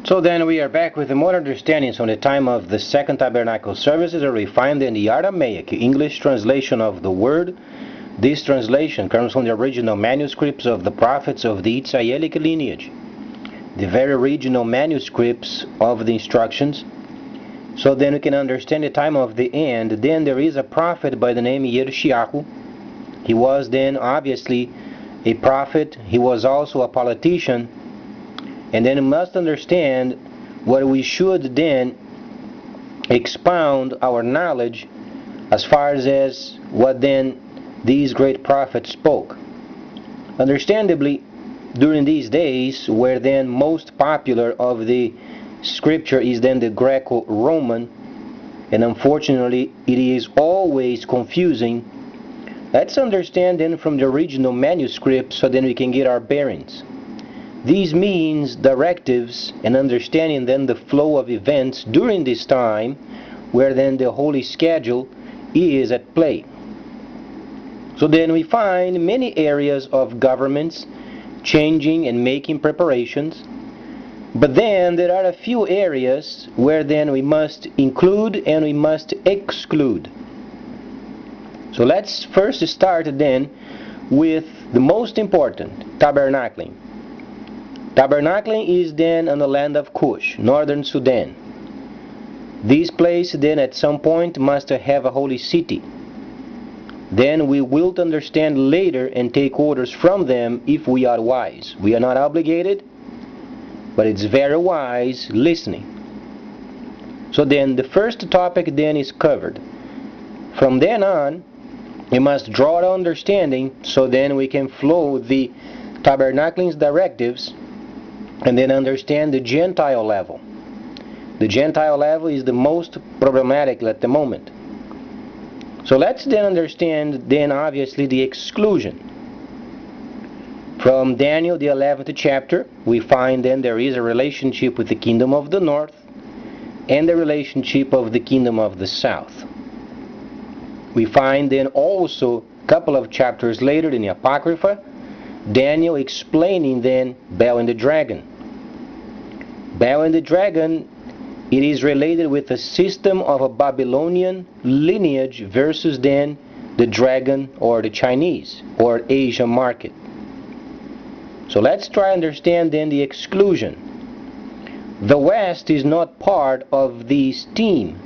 So then we are back with more understandings on the time of the Second Tabernacle services, where we find in the Aramaic English translation of the word. This translation comes from the original manuscripts of the prophets of the Israelic lineage, the very original manuscripts of the instructions. So then we can understand the time of the end. Then there is a prophet by the name Yeshayahu. He was then obviously a prophet. He was also a politician. And then we must understand what we should then expound our knowledge as far as what then these great prophets spoke. Understandably, during these days, where then most popular of the scripture is then the Greco-Roman, and unfortunately it is always confusing, let's understand then from the original manuscript so then we can get our bearings. These means directives and understanding then the flow of events during this time where then the holy schedule is at play. So then we find many areas of governments changing and making preparations, but then there are a few areas where then we must include and we must exclude. So let's first start then with the most important, tabernacling. Tabernacling is then on the land of Cush, northern Sudan. This place then at some point must have a holy city. Then we will understand later and take orders from them if we are wise. We are not obligated, but it's very wise listening. So then the first topic then is covered. From then on, we must draw the understanding so then we can flow the tabernacling's directives and then understand the Gentile level. The Gentile level is the most problematic at the moment. So let's then understand then obviously the exclusion. From Daniel the 11th chapter, we find then there is a relationship with the kingdom of the north and the relationship of the kingdom of the south. We find then also a couple of chapters later in the Apocrypha, Daniel explaining then Bel and the dragon. Bel and the dragon, it is related with the system of a Babylonian lineage versus then the dragon or the Chinese or Asia market. So let's try to understand then the exclusion. The West is not part of this team.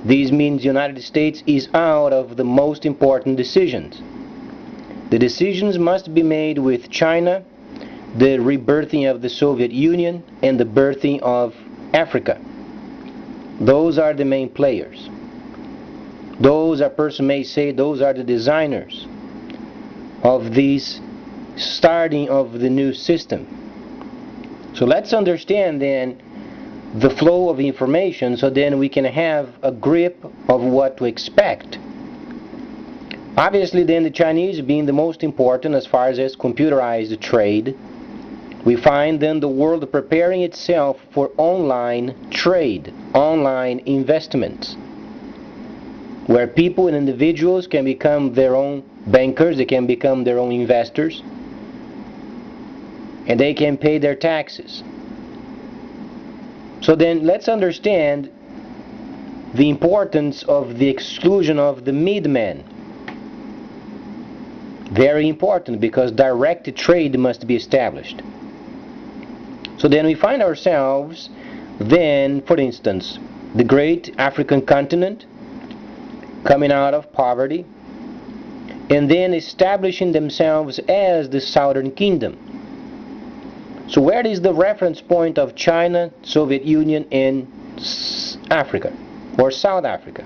This means the United States is out of the most important decisions. The decisions must be made with China, the rebirthing of the Soviet Union, and the birthing of Africa. Those are the main players. Those, a person may say, those are the designers of this starting of the new system. So let's understand then the flow of information so then we can have a grip of what to expect. Obviously then the Chinese being the most important as far as computerized trade, we find then the world preparing itself for online trade, online investments, where people and individuals can become their own bankers, they can become their own investors, and they can pay their taxes. So then let's understand the importance of the exclusion of the middleman. Very important, because direct trade must be established. So then we find ourselves then, for instance, the great African continent coming out of poverty and then establishing themselves as the Southern Kingdom. So where is the reference point of China, Soviet Union, and Africa, or South Africa?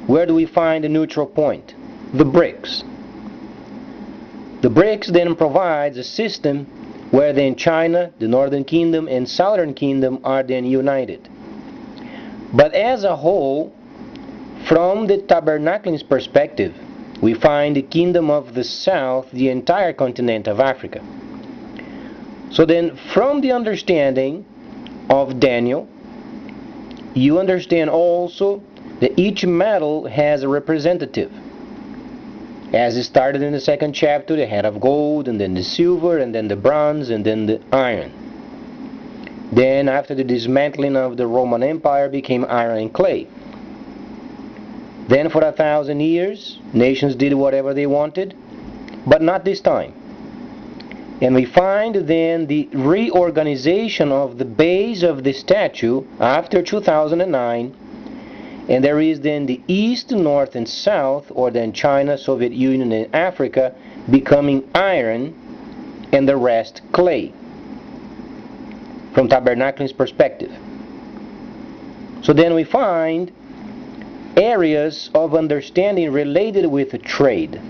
Where do we find the neutral point? The BRICS. The BRICS then provides a system where then China, the Northern Kingdom, and Southern Kingdom are then united. But as a whole, from the Tabernacling's perspective, we find the Kingdom of the South, the entire continent of Africa. So then, from the understanding of Daniel, you understand also that each metal has a representative. As it started in the second chapter, the head of gold, and then the silver, and then the bronze, and then the iron. Then after the dismantling of the Roman Empire became iron and clay. Then for 1,000 years, nations did whatever they wanted, but not this time. And we find then the reorganization of the base of the statue after 2009, and there is then the East, North, and South, or then China, Soviet Union, and Africa becoming iron, and the rest clay, from Tabernacling's perspective. So then we find areas of understanding related with trade.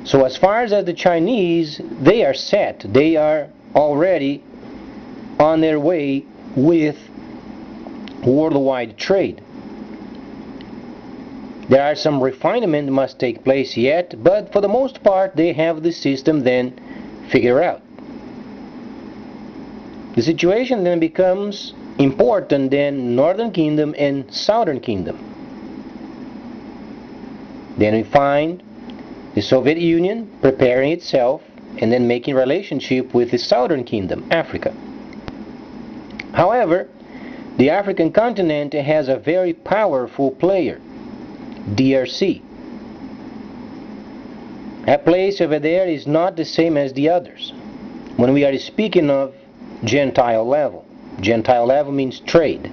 So as far as the Chinese, they are set. They are already on their way with worldwide trade. There are some refinement must take place yet, but for the most part they have the system then figured out. The situation then becomes important than Northern Kingdom and Southern Kingdom. Then we find the Soviet Union preparing itself and then making relationship with the Southern Kingdom, Africa. However, the African continent has a very powerful player, DRC. A place over there is not the same as the others. When we are speaking of Gentile level means trade.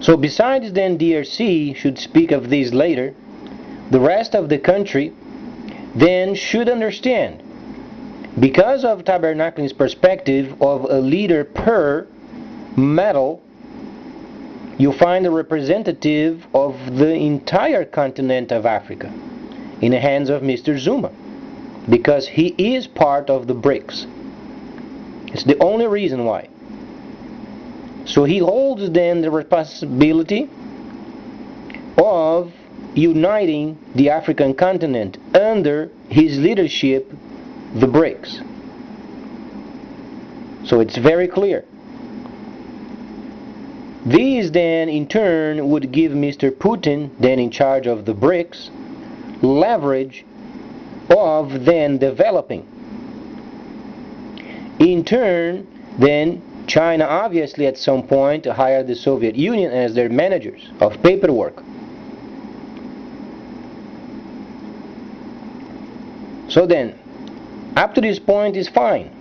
So besides then DRC, should speak of these later, the rest of the country then should understand, because of Tabernacling's perspective of a leader per metal, you find a representative of the entire continent of Africa in the hands of Mr. Zuma, because he is part of the BRICS. It's the only reason why. So he holds then the responsibility of uniting the African continent under his leadership, the BRICS. So it's very clear. These then in turn would give Mr. Putin, then in charge of the BRICS, leverage of then developing. In turn, then China obviously at some point hired the Soviet Union as their managers of paperwork. So then, up to this point is fine.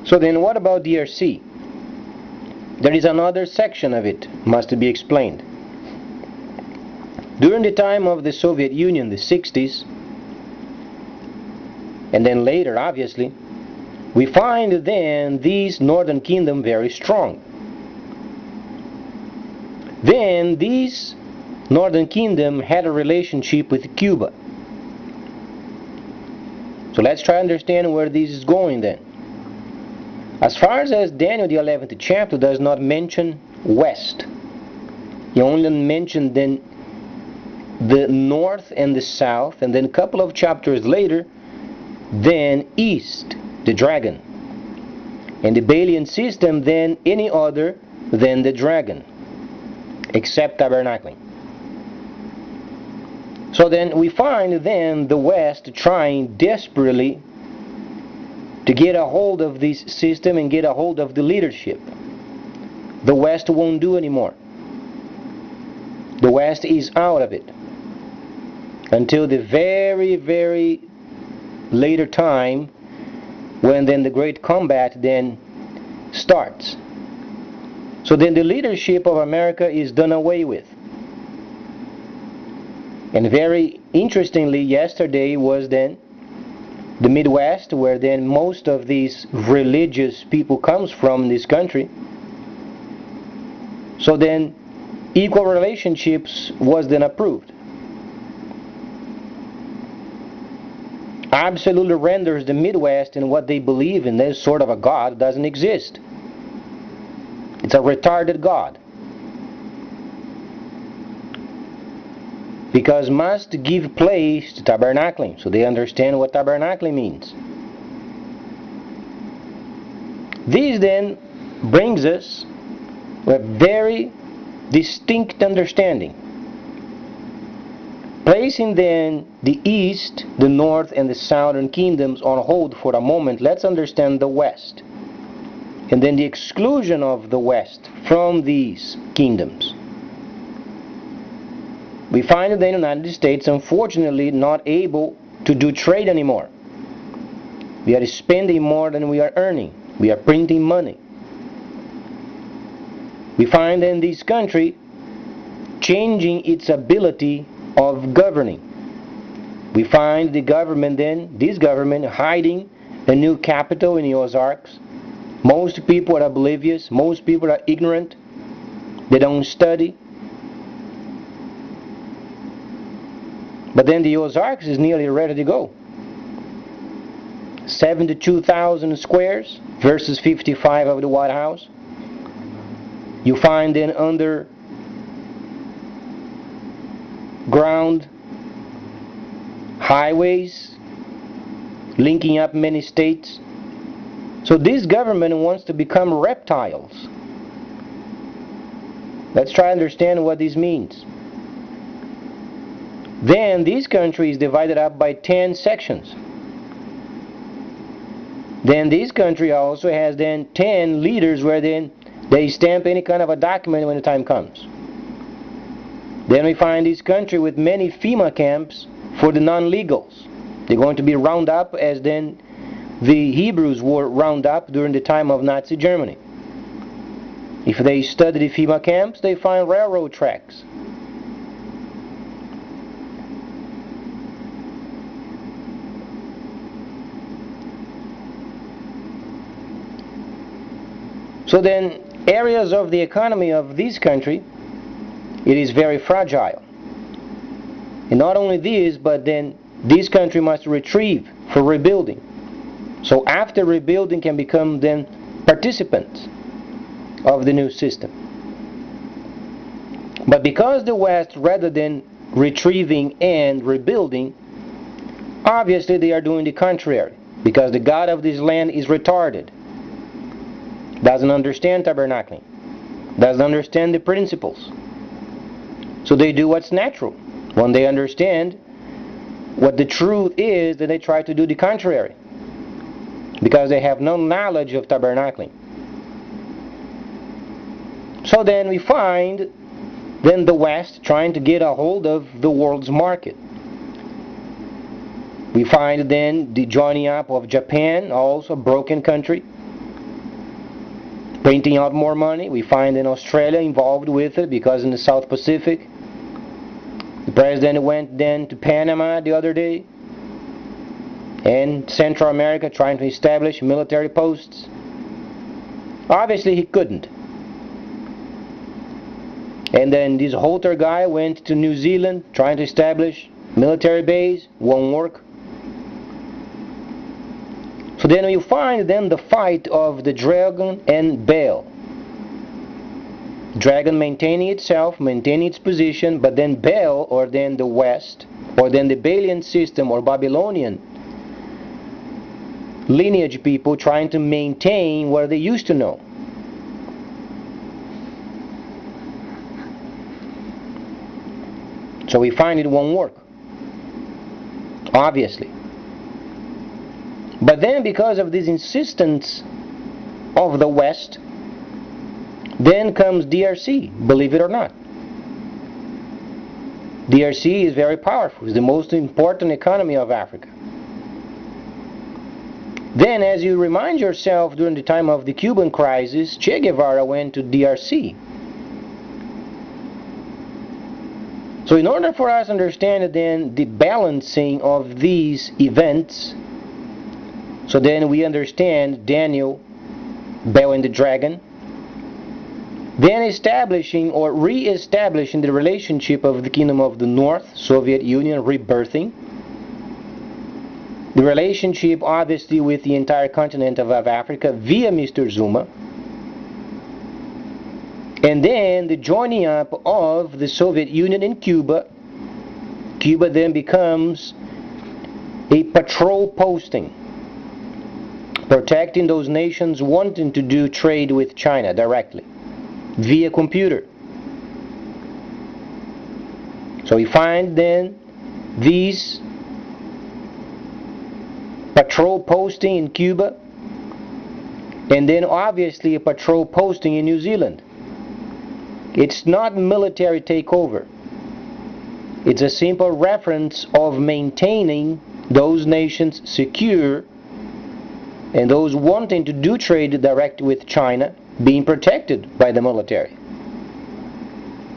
So then what about DRC? There is another section of it, must be explained. During the time of the Soviet Union, the 60s, and then later obviously, we find then these Northern Kingdom very strong. Then these Northern Kingdom had a relationship with Cuba. So let's try to understand where this is going then. As far as Daniel the 11th chapter does not mention West, he only mentioned then the North and the South, and then a couple of chapters later, then East, the dragon, and the Balian system then any other than the dragon, except Tabernacling. So then we find then the West trying desperately to get a hold of this system and get a hold of the leadership. The West won't do anymore. The West is out of it until the very, very later time when then the great combat then starts. So then the leadership of America is done away with. And very interestingly, yesterday was then the Midwest, where then most of these religious people comes from in this country. So then equal relationships was then approved. Absolutely renders the Midwest in what they believe in. There's sort of a God doesn't exist. It's a retarded God. Because must give place to tabernacling, so they understand what tabernacling means. This then brings us a very distinct understanding Placing then the East, the North, and the Southern kingdoms on hold for a moment, let's understand the West. And then the exclusion of the West from these kingdoms. We find that the United States, unfortunately, not able to do trade anymore. We are spending more than we are earning. We are printing money. We find in this country changing its ability of governing. We find the government then, this government, hiding a new capital in the Ozarks. Most people are oblivious. Most people are ignorant. They don't study. But then the Ozarks is nearly ready to go. 72,000 squares versus 55 of the White House. You find then underground highways linking up many states. So this government wants to become reptiles. Let's try to understand what this means. Then this country is divided up by 10 sections. Then this country also has then 10 leaders where then they stamp any kind of a document when the time comes. Then we find this country with many FEMA camps for the non-legals. They're going to be rounded up as then the Hebrews were rounded up during the time of Nazi Germany. If they study the FEMA camps, they find railroad tracks. So then, areas of the economy of this country, it is very fragile. And not only this, but then this country must retrieve for rebuilding. So after rebuilding can become then participants of the new system. But because the West, rather than retrieving and rebuilding, obviously they are doing the contrary. Because the God of this land is retarded. Doesn't understand tabernacling. Doesn't understand the principles. So they do what's natural. When they understand what the truth is, then they try to do the contrary. Because they have no knowledge of tabernacling. So then we find then the West trying to get a hold of the world's market. We find then the joining up of Japan, also a broken country, printing out more money. We find in Australia involved with it because in the South Pacific, the president went then to Panama the other day, and Central America trying to establish military posts. Obviously he couldn't. And then this Holter guy went to New Zealand trying to establish military base. Won't work. So then you find then the fight of the dragon and Baal. Dragon maintaining itself, maintaining its position, but then Baal, or then the West, or then the Baalian system or Babylonian lineage people trying to maintain what they used to know. So we find it won't work, obviously. But then because of this insistence of the West, then comes DRC, believe it or not. DRC is very powerful. It's the most important economy of Africa. Then as you remind yourself during the time of the Cuban crisis, Che Guevara went to DRC. So in order for us to understand then the balancing of these events, so then we understand Daniel, Baal and the dragon, then establishing or re-establishing the relationship of the Kingdom of the North, Soviet Union, rebirthing, the relationship obviously with the entire continent of Africa via Mr. Zuma, and then the joining up of the Soviet Union in Cuba. Cuba then becomes a patrol posting, protecting those nations wanting to do trade with China directly, via computer. So we find then these patrol posting in Cuba, and then obviously a patrol posting in New Zealand. It's not military takeover. It's a simple reference of maintaining those nations secure and those wanting to do trade direct with China being protected by the military.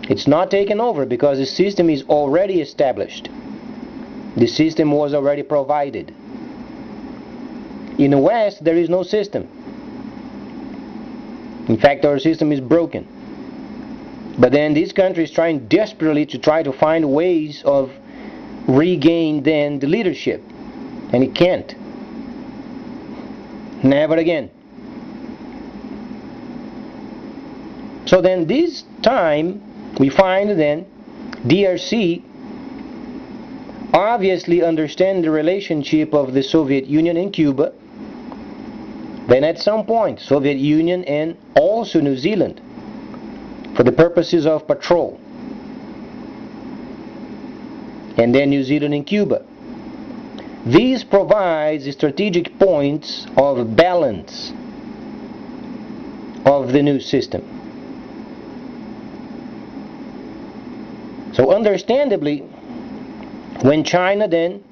It's not taken over because the system is already established. The system was already provided. In the West, there is no system. In fact, our system is broken. But then this country is trying desperately to try to find ways of regain then the leadership. And it can't. Never again. So then this time we find then DRC obviously understand the relationship of the Soviet Union and Cuba. Then at some point Soviet Union and also New Zealand for the purposes of patrol. And then New Zealand and Cuba. These provides strategic points of balance of the new system. So understandably, when China then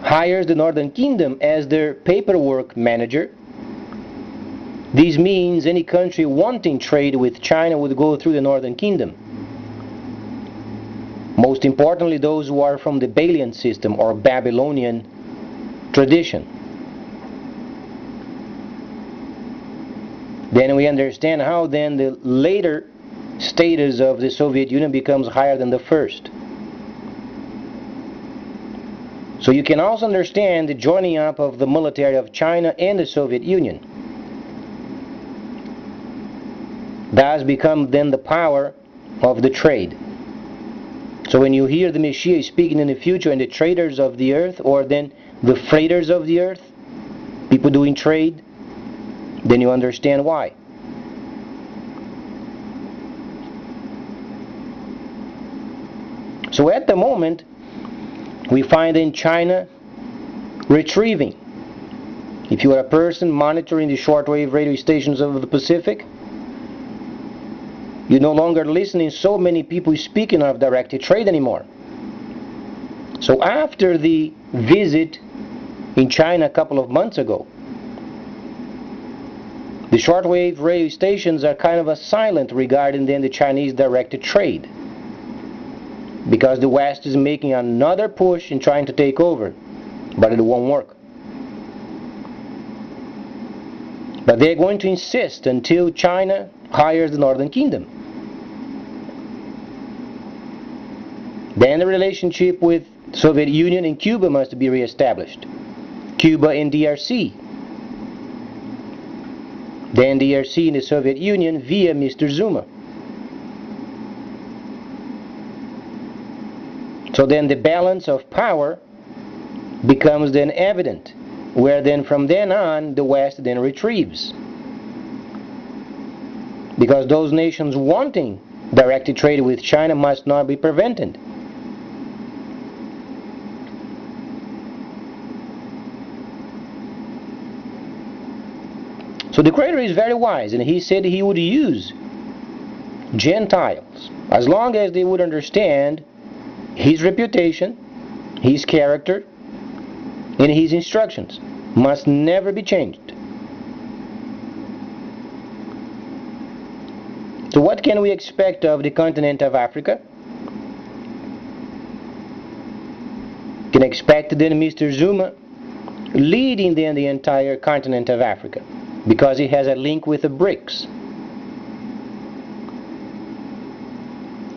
hires the Northern Kingdom as their paperwork manager, this means any country wanting trade with China would go through the Northern Kingdom. Most importantly, those who are from the Balian system or Babylonian tradition. Then we understand how then the later status of the Soviet Union becomes higher than the first. So you can also understand the joining up of the military of China and the Soviet Union. Thus become then the power of the trade. So when you hear the Messiah speaking in the future and the traders of the earth, or then the freighters of the earth, people doing trade, then you understand why. So at the moment, we find in China retrieving. If you are a person monitoring the shortwave radio stations of the Pacific, you're no longer listening so many people speaking of direct trade anymore. So after the visit in China a couple of months ago, the shortwave radio stations are kind of silent regarding then the Chinese direct trade, because the West is making another push in trying to take over, but it won't work. But they're going to insist until China hires the Northern Kingdom. Then the relationship with Soviet Union and Cuba must be reestablished. Cuba and DRC. Then DRC and the Soviet Union via Mr. Zuma. So then the balance of power becomes then evident, where then from then on the West then retrieves. Because those nations wanting direct trade with China must not be prevented. So the Creator is very wise, and He said He would use Gentiles as long as they would understand His reputation, His character, and His instructions must never be changed. So what can we expect of the continent of Africa? We can expect then Mr. Zuma leading then the entire continent of Africa, because he has a link with the BRICS.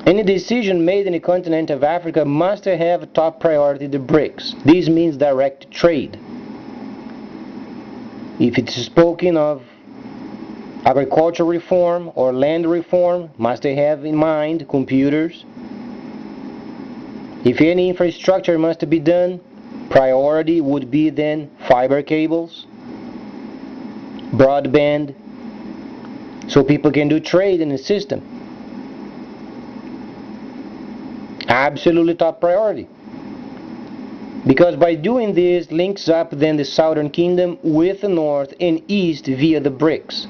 Any decision made in the continent of Africa must have top priority the BRICS. This means direct trade. If it's spoken of agricultural reform or land reform, must have in mind computers. If any infrastructure must be done, priority would be then fiber cables, broadband, so people can do trade in the system. Absolutely top priority. Because by doing this, links up then the southern kingdom with the north and east via the BRICS.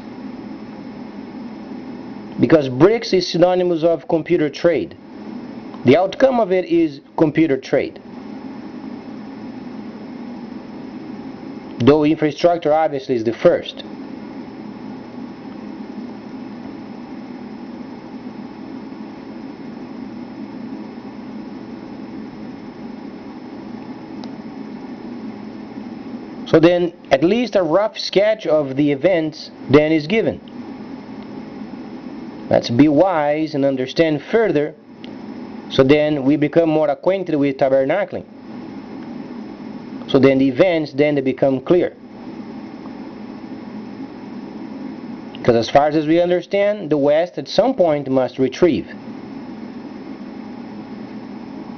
Because BRICS is synonymous of computer trade. The outcome of it is computer trade. Though infrastructure obviously is the first. So then, at least a rough sketch of the events then is given. Let's be wise and understand further, so then we become more acquainted with tabernacling. So then the events then they become clear. Because as far as we understand, the West at some point must retrieve.